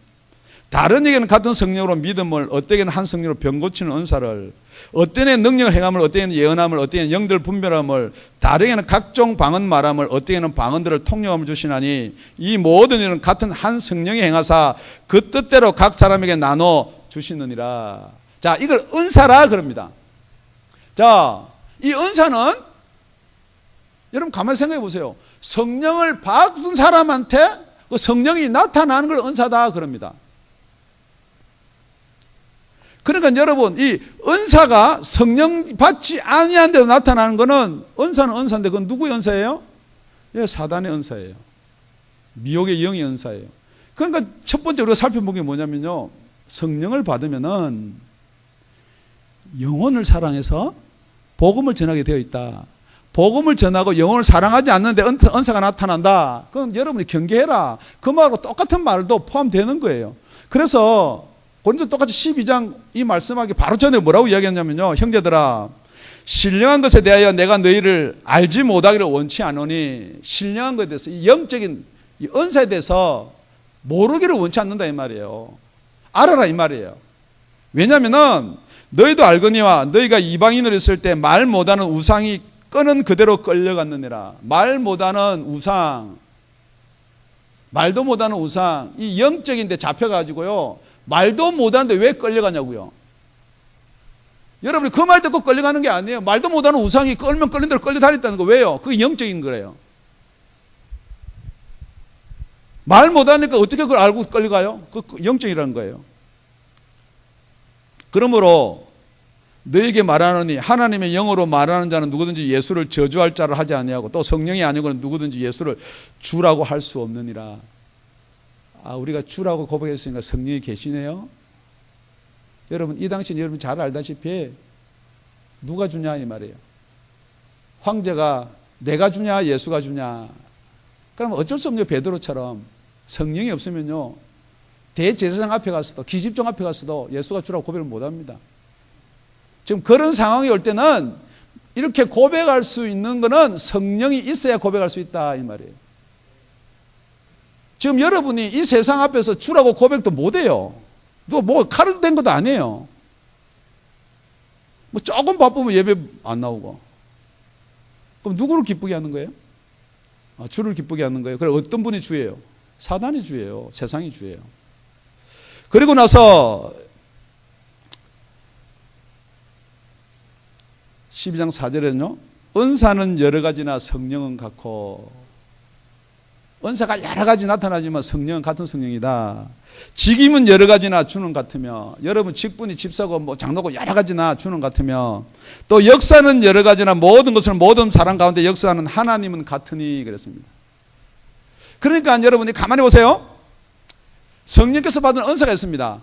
다른 에게는 같은 성령으로 믿음을, 어떤 에게는 한 성령으로 병 고치는 은사를, 어떤 에게는 능력을 행함을, 어떤 에게는 예언함을, 어떤 에게는 영들 분별함을, 다른 에게는 각종 방언 말함을, 어떤 에게는 방언들을 통역함을 주시나니 이 모든 일은 같은 한 성령이 행하사 그 뜻대로 각 사람에게 나눠 주시느니라. 자, 이걸 은사라 그럽니다. 자, 이 은사는 여러분 가만히 생각해 보세요. 성령을 받은 사람한테 그 성령이 나타나는 걸 은사다 그럽니다. 그러니까 여러분 이 은사가 성령 받지 아니한데도 나타나는 것은 은사는 은사인데 그건 누구의 은사예요? 예, 사단의 은사예요. 미혹의 영의 은사예요. 그러니까 첫 번째 우리가 살펴본 게 뭐냐면요, 성령을 받으면은 영혼을 사랑해서 복음을 전하게 되어 있다. 복음을 전하고 영혼을 사랑하지 않는데 은사가 나타난다. 그건 여러분이 경계해라. 그 말하고 똑같은 말도 포함되는 거예요. 그래서 고린도 똑같이 12장 이 말씀하기 바로 전에 뭐라고 이야기했냐면요, 형제들아 신령한 것에 대하여 내가 너희를 알지 못하기를 원치 않으니, 신령한 것에 대해서 이 영적인 이 은사에 대해서 모르기를 원치 않는다 이 말이에요. 알아라 이 말이에요. 왜냐하면 너희도 알거니와 너희가 이방인으로 있을 때 말 못하는 우상이 끄는 그대로 끌려갔느니라. 말 못하는 우상, 말도 못하는 우상, 이 영적인데 잡혀가지고요, 말도 못하는데 왜 끌려가냐고요. 여러분이 그 말 듣고 끌려가는 게 아니에요. 말도 못하는 우상이 끌면 끌린 대로 끌려다녔다는 거. 왜요? 그게 영적인 거래요. 말 못하니까 어떻게 그걸 알고 끌려가요? 그 영적이라는 거예요. 그러므로 너에게 말하노니 하나님의 영으로 말하는 자는 누구든지 예수를 저주할 자를 하지 아니하고 또 성령이 아니고는 누구든지 예수를 주라고 할 수 없느니라. 아, 우리가 주라고 고백했으니까 성령이 계시네요. 여러분 이 당시 여러분 잘 알다시피 누가 주냐 이 말이에요. 황제가 내가 주냐 예수가 주냐. 그럼 어쩔 수 없네요. 베드로처럼 성령이 없으면요 대제사장 앞에 가서도 기집종 앞에 가서도 예수가 주라고 고백을 못합니다. 지금 그런 상황이 올 때는 이렇게 고백할 수 있는 것은 성령이 있어야 고백할 수 있다 이 말이에요. 지금 여러분이 이 세상 앞에서 주라고 고백도 못해요. 누가 뭐 칼을 댄 것도 아니에요. 뭐 조금 바쁘면 예배 안 나오고. 그럼 누구를 기쁘게 하는 거예요? 아, 주를 기쁘게 하는 거예요. 그럼 어떤 분이 주예요? 사단이 주예요. 세상이 주예요. 그리고 나서 12장 4절에는요, 은사는 여러 가지나 성령은 같고, 은사가 여러 가지 나타나지만 성령은 같은 성령이다. 직임은 여러 가지나 주는 같으며, 여러분 직분이 집사고 뭐 장로고 여러 가지나 주는 같으며, 또 역사는 여러 가지나 모든 것을 모든 사람 가운데 역사하는 하나님은 같으니 그랬습니다. 그러니까 여러분이 가만히 보세요. 성령께서 받은 은사가 있습니다.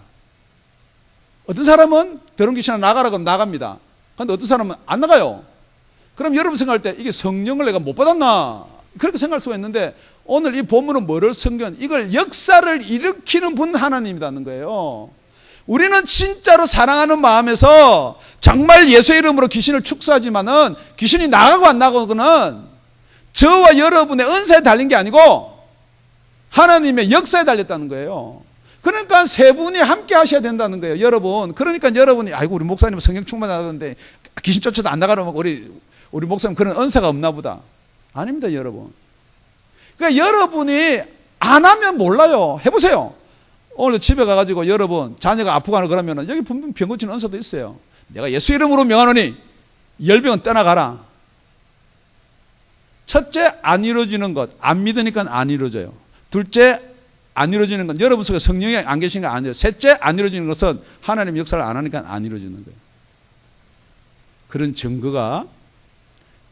어떤 사람은 더러운 귀신아 나가라 그러면 나갑니다. 그런데 어떤 사람은 안 나가요. 그럼 여러분 생각할 때 이게 성령을 내가 못 받았나 그렇게 생각할 수가 있는데, 오늘 이 본문은 뭐를 성경, 이걸 역사를 일으키는 분 하나님이라는 거예요. 우리는 진짜로 사랑하는 마음에서 정말 예수의 이름으로 귀신을 축사하지만은 귀신이 나가고 안 나가고는 저와 여러분의 은사에 달린 게 아니고 하나님의 역사에 달렸다는 거예요. 그러니까 세 분이 함께 하셔야 된다는 거예요, 여러분. 그러니까 여러분이 아이고 우리 목사님은 성령 충만하던데 귀신 쫓아도 안 나가려면 우리 목사님 그런 은사가 없나 보다. 아닙니다, 여러분. 그러니까 여러분이 안 하면 몰라요. 해보세요. 오늘 집에 가가지고 여러분 자녀가 아프거나 그러면은 여기 분명 병 고치는 은사도 있어요. 내가 예수 이름으로 명하노니 열병은 떠나가라. 첫째, 안 이루어지는 것, 안 믿으니까 안 이루어져요. 둘째, 안 이루어지는 건 여러분 속에 성령이 안 계신 게 아니에요. 셋째, 안 이루어지는 것은 하나님 역사를 안 하니까 안 이루어지는 거예요. 그런 증거가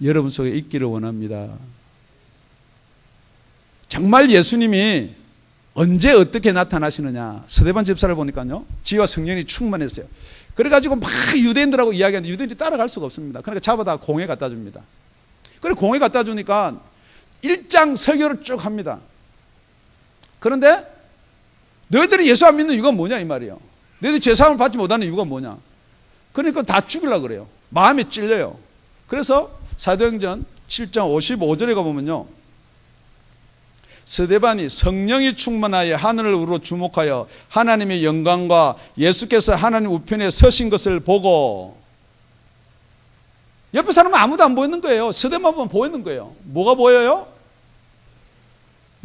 여러분 속에 있기를 원합니다. 정말 예수님이 언제 어떻게 나타나시느냐. 스데반 집사를 보니까요, 지와 성령이 충만했어요. 그래가지고 막 유대인들하고 이야기하는데 유대인들이 따라갈 수가 없습니다. 그러니까 잡아다 공회 갖다 줍니다. 그리고 공회 갖다 주니까 1장 설교를 쭉 합니다. 그런데 너희들이 예수 안 믿는 이유가 뭐냐 이 말이에요. 너희들이 제사함을 받지 못하는 이유가 뭐냐. 그러니까 다 죽이려고 그래요. 마음에 찔려요. 그래서 사도행전 7장 55절에 가보면요, 스데반이 성령이 충만하여 하늘을 우러 주목하여 하나님의 영광과 예수께서 하나님 우편에 서신 것을 보고, 옆에 사람은 아무도 안 보이는 거예요. 스데반만 보면 보이는 거예요. 뭐가 보여요?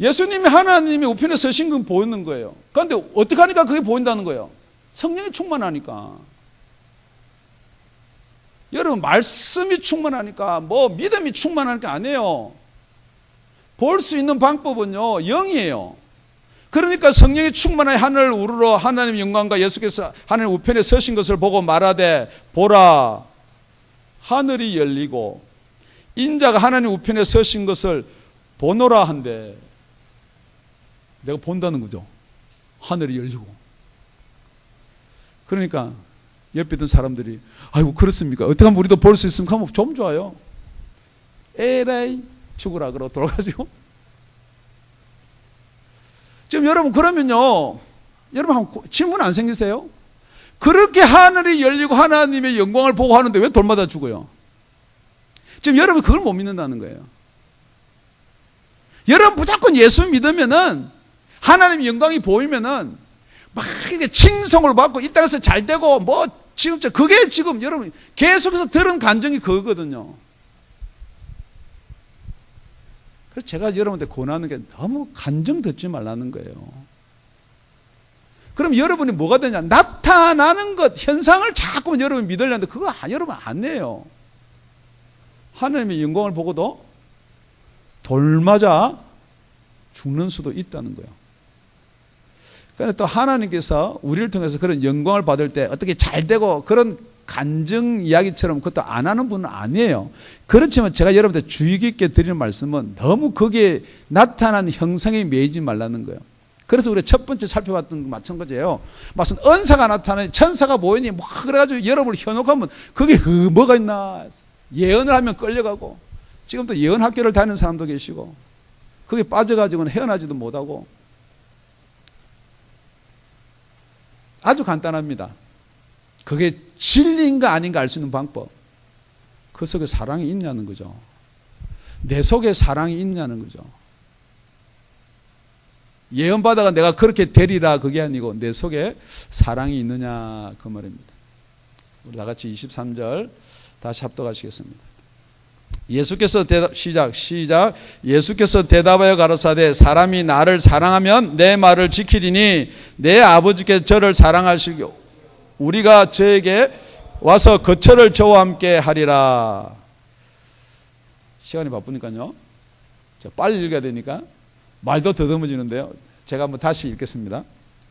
예수님이 하나님의 우편에 서신 건 보이는 거예요. 그런데 어떻게 하니까 그게 보인다는 거예요? 성령이 충만하니까. 여러분, 말씀이 충만하니까, 뭐 믿음이 충만하니까 아니에요. 볼 수 있는 방법은요, 영이에요. 그러니까 성령이 충만하여 하늘을 우러러 하나님의 영광과 예수께서 하나님 우편에 서신 것을 보고 말하되, 보라, 하늘이 열리고 인자가 하나님 우편에 서신 것을 보노라 한데, 내가 본다는 거죠. 하늘이 열리고. 그러니까 옆에 있던 사람들이, 아이고 그렇습니까? 어떻게 하면 우리도 볼 수 있으면 하면 좀 좋아요. 에라이 죽으라 그러고 돌아가지고. 지금 여러분 그러면요, 여러분 질문 안 생기세요? 그렇게 하늘이 열리고 하나님의 영광을 보고 하는데 왜 돌마다 죽어요? 지금 여러분 그걸 못 믿는다는 거예요. 여러분 무조건 예수 믿으면은 하나님의 영광이 보이면은 막 이게 칭송을 받고 이 땅에서 잘 되고 뭐 지금 그게 지금 여러분 계속해서 들은 감정이 그거거든요. 그래서 제가 여러분한테 권하는 게 너무 감정 듣지 말라는 거예요. 그럼 여러분이 뭐가 되냐? 나타나는 것, 현상을 자꾸 여러분이 믿으려는데 그거 여러분 안 해요. 하나님의 영광을 보고도 돌맞아 죽는 수도 있다는 거예요. 그런데 또 하나님께서 우리를 통해서 그런 영광을 받을 때 어떻게 잘 되고 그런 간증 이야기처럼 그것도 안 하는 분은 아니에요. 그렇지만 제가 여러분한테 주의 깊게 드리는 말씀은 너무 거기에 나타난 형상에 매이지 말라는 거예요. 그래서 우리가 첫 번째 살펴봤던 거 마찬가지예요. 무슨 은사가 나타나니 천사가 보이니 뭐 그래가지고 여러분을 현혹하면 그게 뭐가 있나. 예언을 하면 끌려가고, 지금도 예언 학교를 다니는 사람도 계시고 그게 빠져가지고는 헤어나지도 못하고. 아주 간단합니다. 그게 진리인가 아닌가 알 수 있는 방법. 그 속에 사랑이 있냐는 거죠. 내 속에 사랑이 있냐는 거죠. 예언받아가 내가 그렇게 되리라 그게 아니고 내 속에 사랑이 있느냐 그 말입니다. 우리 다 같이 23절 다시 합독하시겠습니다. 예수께서 시작 예수께서 대답하여 가라사대 사람이 나를 사랑하면 내 말을 지키리니 내 아버지께서 저를 사랑하시고 우리가 저에게 와서 거처를 저와 함께 하리라. 시간이 바쁘니까요, 빨리 읽어야 되니까 말도 더듬어지는데요, 제가 한번 다시 읽겠습니다.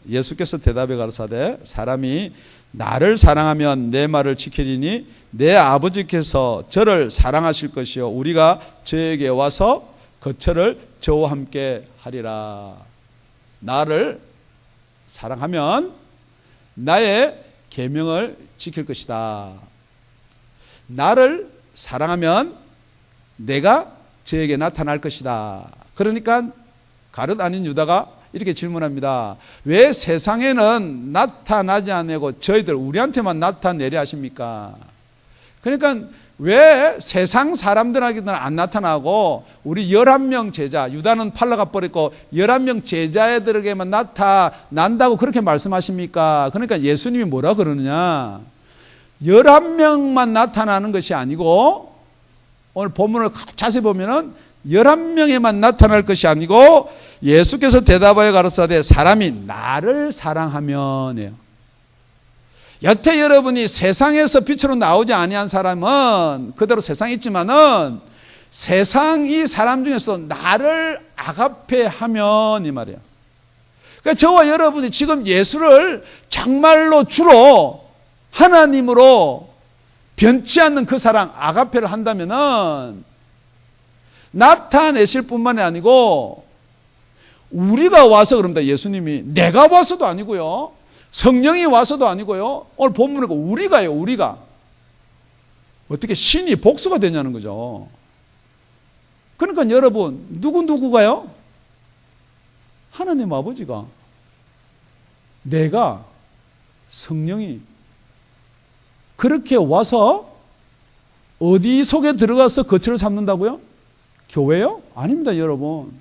예수께서 대답해 가라사대 사람이 나를 사랑하면 내 말을 지키리니 내 아버지께서 저를 사랑하실 것이요 우리가 저에게 와서 거처를 저와 함께 하리라. 나를 사랑하면 나의 계명을 지킬 것이다. 나를 사랑하면 내가 저에게 나타날 것이다. 그러니까 가룟 아닌 유다가 이렇게 질문합니다. 왜 세상에는 나타나지 않고 저희들 우리한테만 나타내려 하십니까? 그러니까 왜 세상 사람들에게는 안 나타나고 우리 11명 제자, 유다는 팔려가 버렸고 11명 제자들에게만 나타난다고 그렇게 말씀하십니까? 그러니까 예수님이 뭐라 그러느냐, 11명만 나타나는 것이 아니고, 오늘 본문을 자세히 보면은 11명에만 나타날 것이 아니고 예수께서 대답하여 가라사대 사람이 나를 사랑하면이에요. 여태 여러분이 세상에서 빛으로 나오지 아니한 사람은 그대로 세상에 있지만은 세상 이 사람 중에서 나를 아가페하면 이 말이에요. 그러니까 저와 여러분이 지금 예수를 정말로 주로 하나님으로 변치 않는 그 사랑 아가페를 한다면은 나타내실 뿐만이 아니고 우리가 와서 그럽니다. 예수님이 내가 와서도 아니고요, 성령이 와서도 아니고요, 오늘 본문에 우리가요. 우리가 어떻게 신이 복수가 되냐는 거죠. 그러니까 여러분 누구가요? 하나님 아버지가, 내가, 성령이 그렇게 와서 어디 속에 들어가서 거처를 잡는다고요? 교회요? 아닙니다, 여러분.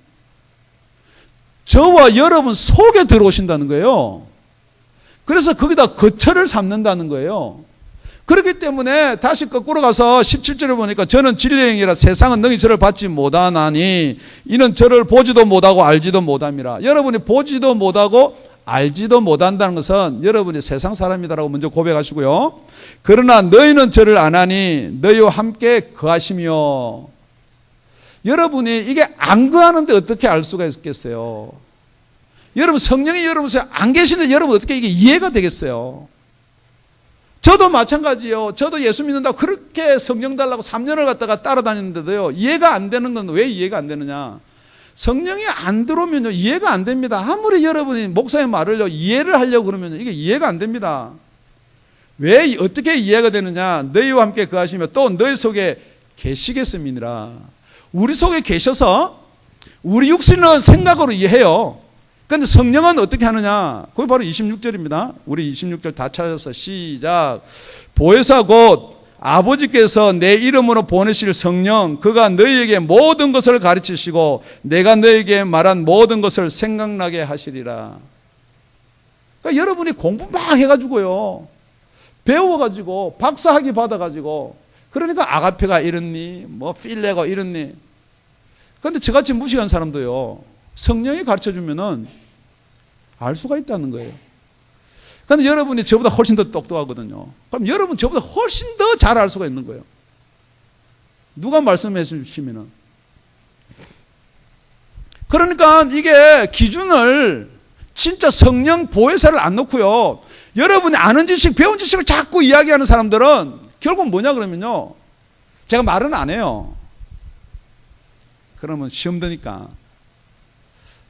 저와 여러분 속에 들어오신다는 거예요. 그래서 거기다 거처를 삼는다는 거예요. 그렇기 때문에 다시 거꾸로 가서 17절에 보니까 저는 진리의 영이라 세상은 능히 저를 받지 못하나니 이는 저를 보지도 못하고 알지도 못함이라. 여러분이 보지도 못하고 알지도 못한다는 것은 여러분이 세상 사람이다라고 먼저 고백하시고요. 그러나 너희는 저를 아나니 너희와 함께 거하시며. 여러분이 이게 안 거하는데 어떻게 알 수가 있겠어요? 여러분 성령이 여러분 속에 안 계시는데 여러분 어떻게 이게 이해가 되겠어요? 저도 마찬가지예요. 저도 예수 믿는다고 그렇게 성령 달라고 3년을 갖다가 따라다니는데도요, 이해가 안 되는 건 왜 이해가 안 되느냐? 성령이 안 들어오면요 이해가 안 됩니다. 아무리 여러분이 목사의 말을요 이해를 하려고 그러면 이게 이해가 안 됩니다. 왜 어떻게 이해가 되느냐? 너희와 함께 거하시며 또 너희 속에 계시겠음이니라. 우리 속에 계셔서 우리 육신은 생각으로 이해해요. 그런데 성령은 어떻게 하느냐? 그게 바로 26절입니다. 우리 26절 다 찾아서 시작. 보혜사 곧 아버지께서 내 이름으로 보내실 성령, 그가 너희에게 모든 것을 가르치시고 내가 너희에게 말한 모든 것을 생각나게 하시리라. 그러니까 여러분이 공부 막 해가지고요, 배워가지고 박사학위 받아가지고, 그러니까 아가페가 이렇니 뭐 필레가 이렇니. 그런데 저같이 무식한 사람도요 성령이 가르쳐주면은 알 수가 있다는 거예요. 그런데 여러분이 저보다 훨씬 더 똑똑하거든요. 그럼 여러분 저보다 훨씬 더 잘 알 수가 있는 거예요. 누가 말씀해 주시면은. 그러니까 이게 기준을 진짜 성령 보혜사를 안 놓고요, 여러분이 아는 지식, 배운 지식을 자꾸 이야기하는 사람들은 결국 뭐냐 그러면요, 제가 말은 안 해요. 그러면 시험 드니까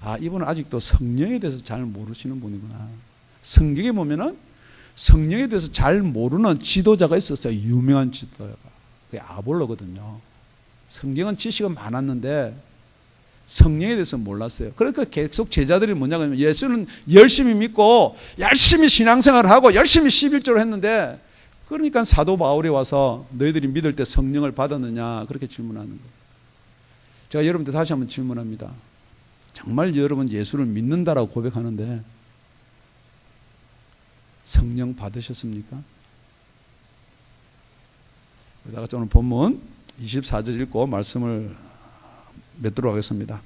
아, 이분은 아직도 성령에 대해서 잘 모르시는 분이구나. 성경에 보면은 성령에 대해서 잘 모르는 지도자가 있었어요. 유명한 지도자가. 그게 아볼로거든요. 성경은 지식은 많았는데 성령에 대해서 몰랐어요. 그러니까 계속 제자들이 뭐냐 그러면 예수는 열심히 믿고 열심히 신앙생활을 하고 열심히 11조를 했는데, 그러니까 사도 바울이 와서 너희들이 믿을 때 성령을 받았느냐 그렇게 질문하는 거예요. 제가 여러분들 다시 한번 질문합니다. 정말 여러분 예수를 믿는다라고 고백하는데 성령 받으셨습니까? 그러다가 오늘 본문 24절 읽고 말씀을 맺도록 하겠습니다.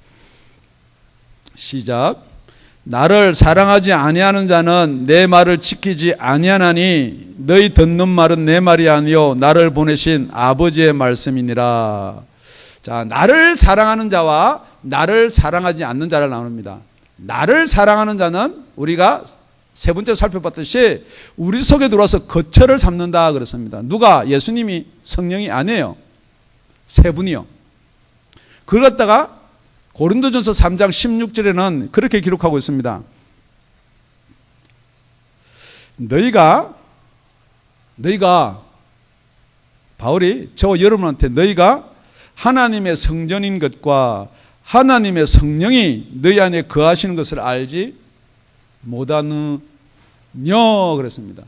시작. 나를 사랑하지 아니하는 자는 내 말을 지키지 아니하나니 너희 듣는 말은 내 말이 아니요 나를 보내신 아버지의 말씀이니라. 자, 나를 사랑하는 자와 나를 사랑하지 않는 자를 나눕니다. 나를 사랑하는 자는 우리가 세 번째 살펴봤듯이 우리 속에 들어와서 거처를 삼는다 그랬습니다. 누가? 예수님이, 성령이 아니에요. 세 분이요. 그걸 갖다가 고린도전서 3장 16절에는 그렇게 기록하고 있습니다. 너희가 바울이 저와 여러분한테 너희가 하나님의 성전인 것과 하나님의 성령이 너희 안에 거하시는 것을 알지 못하느냐 그랬습니다.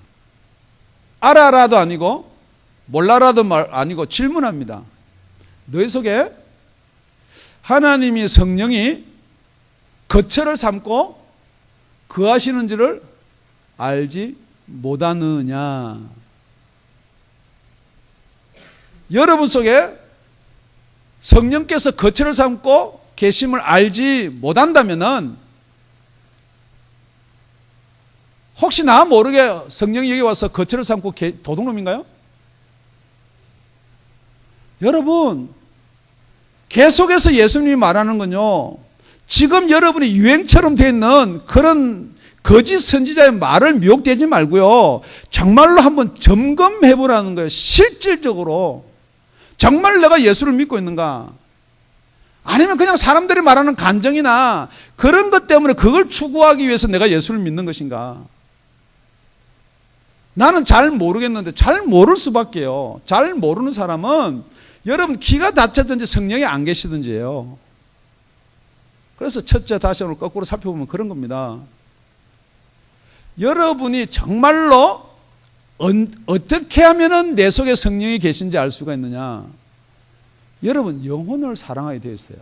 알아라도 아니고 몰라라도 아니고 질문합니다. 너희 속에 하나님이 성령이 거처를 삼고 거하시는지를 알지 못하느냐. 여러분 속에 성령께서 거처를 삼고 계심을 알지 못한다면은 혹시 나 모르게 성령이 여기 와서 거처를 삼고 도둑놈인가요? 여러분, 계속해서 예수님이 말하는 건요, 지금 여러분이 유행처럼 되어 있는 그런 거짓 선지자의 말을 미혹되지 말고요, 정말로 한번 점검해 보라는 거예요. 실질적으로 정말 내가 예수를 믿고 있는가? 아니면 그냥 사람들이 말하는 간정이나 그런 것 때문에 그걸 추구하기 위해서 내가 예수를 믿는 것인가? 나는 잘 모르겠는데, 잘 모를 수밖에요. 잘 모르는 사람은 여러분 기가 닫혔든지 성령이 안 계시든지예요. 그래서 첫째 다시원을 거꾸로 살펴보면 그런 겁니다. 여러분이 정말로 어떻게 하면 내 속에 성령이 계신지 알 수가 있느냐? 여러분 영혼을 사랑하게 되어 있어요.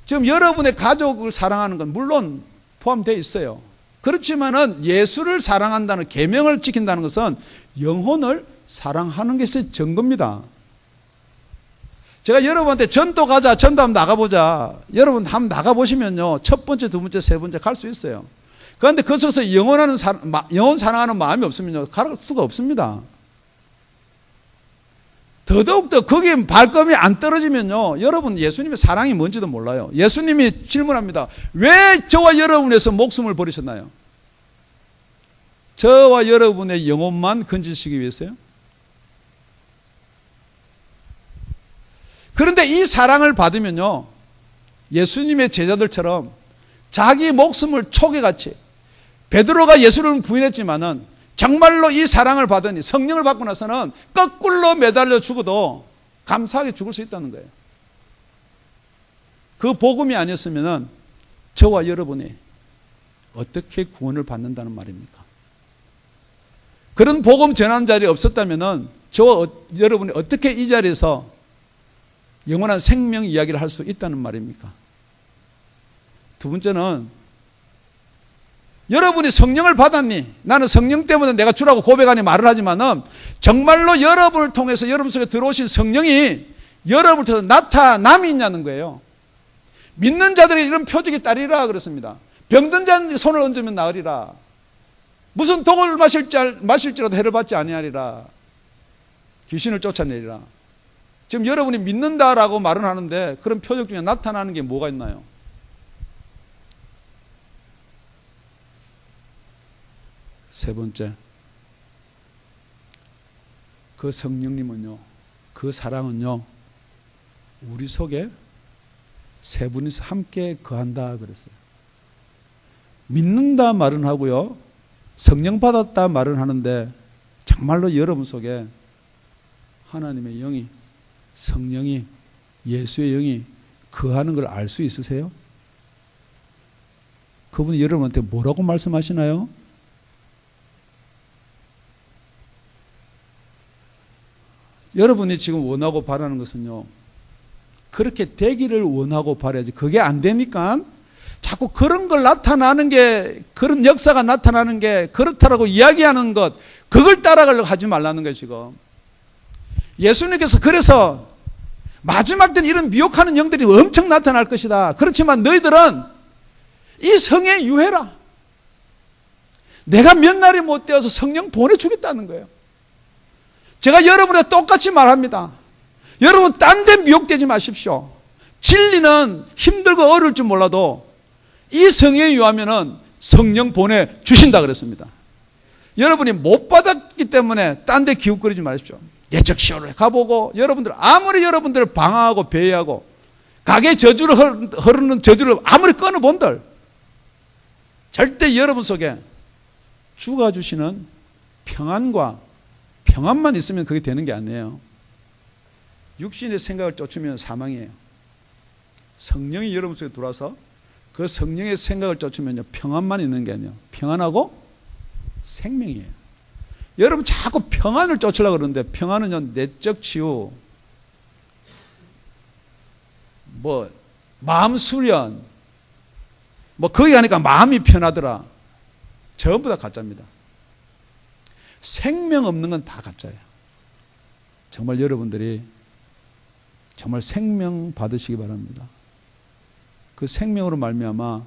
지금 여러분의 가족을 사랑하는 건 물론 포함되어 있어요. 그렇지만은 예수를 사랑한다는 계명을 지킨다는 것은 영혼을 사랑하는 것의 증거입니다. 제가 여러분한테 전도 가자, 전도 한번 나가보자. 여러분 한번 나가보시면요, 첫 번째, 두 번째, 세 번째 갈 수 있어요. 그런데 그 속에서 영원 사랑하는 마음이 없으면요, 갈 수가 없습니다. 더더욱더 거기에 발걸음이 안 떨어지면요, 여러분 예수님의 사랑이 뭔지도 몰라요. 예수님이 질문합니다. 왜 저와 여러분에서 목숨을 버리셨나요? 저와 여러분의 영혼만 건지시기 위해서요? 그런데 이 사랑을 받으면요, 예수님의 제자들처럼 자기 목숨을 초계같이, 베드로가 예수를 부인했지만은 정말로 이 사랑을 받으니 성령을 받고 나서는 거꾸로 매달려 죽어도 감사하게 죽을 수 있다는 거예요. 그 복음이 아니었으면 저와 여러분이 어떻게 구원을 받는다는 말입니까? 그런 복음 전하는 자리에 없었다면 저와 여러분이 어떻게 이 자리에서 영원한 생명 이야기를 할 수 있다는 말입니까? 두 번째는 여러분이 성령을 받았니? 나는 성령 때문에 내가 주라고 고백하니 말을 하지만은 정말로 여러분을 통해서 여러분 속에 들어오신 성령이 여러분을 통해서 나타남이 있냐는 거예요. 믿는 자들이 이런 표적이 따르리라 그랬습니다. 병든 자는 손을 얹으면 나으리라. 무슨 독을 마실지라도 해를 받지 아니하리라. 귀신을 쫓아내리라. 지금 여러분이 믿는다라고 말은 하는데 그런 표적 중에 나타나는 게 뭐가 있나요? 세 번째, 그 성령님은요, 그 사랑은요, 우리 속에 세 분이서 함께 거한다 그랬어요. 믿는다 말은 하고요, 성령 받았다 말은 하는데 정말로 여러분 속에 하나님의 영이, 성령이, 예수의 영이 거하는 걸 알 수 있으세요? 그분이 여러분한테 뭐라고 말씀하시나요? 여러분이 지금 원하고 바라는 것은요, 그렇게 되기를 원하고 바라야지. 그게 안 되니까 자꾸 그런 걸 나타나는 게, 그런 역사가 나타나는 게 그렇다라고 이야기하는 것, 그걸 따라가려고 하지 말라는 거예요. 지금 예수님께서 그래서 마지막 때는 이런 미혹하는 영들이 엄청 나타날 것이다. 그렇지만 너희들은 이 성에 유해라. 내가 몇 날이 못 되어서 성령 보내주겠다는 거예요. 제가 여러분에 똑같이 말합니다. 여러분 딴 데 미혹되지 마십시오. 진리는 힘들고 어려울 줄 몰라도 이 성에 유하면은 성령 보내주신다 그랬습니다. 여러분이 못 받았기 때문에 딴 데 기웃거리지 마십시오. 예적 시험을 가보고, 여러분들 아무리 여러분들 방황하고 배회하고 가게 저주를 흐르는 저주를 아무리 끊어본들 절대 여러분 속에 주가 주시는 평안만 있으면 그게 되는 게 아니에요. 육신의 생각을 쫓으면 사망이에요. 성령이 여러분 속에 들어와서 그 성령의 생각을 쫓으면요, 평안만 있는 게 아니에요. 평안하고 생명이에요. 여러분 자꾸 평안을 쫓으려고 그러는데 평안은요, 내적 치유, 마음 수련, 거기 가니까 마음이 편하더라. 전부 다 가짜입니다. 생명 없는 건 다 가짜예요. 정말 여러분들이 정말 생명 받으시기 바랍니다. 그 생명으로 말미암아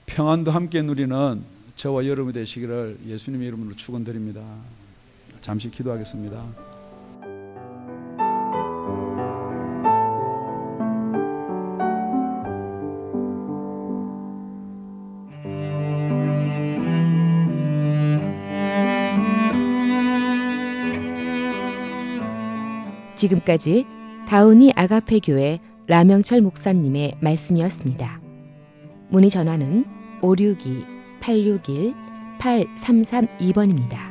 평안도 함께 누리는 저와 여러분이 되시기를 예수님의 이름으로 축원드립니다. 잠시 기도하겠습니다. 지금까지 다운이 아가페 교회 라명철 목사님의 말씀이었습니다. 문의 전화는 562-861-8332번입니다.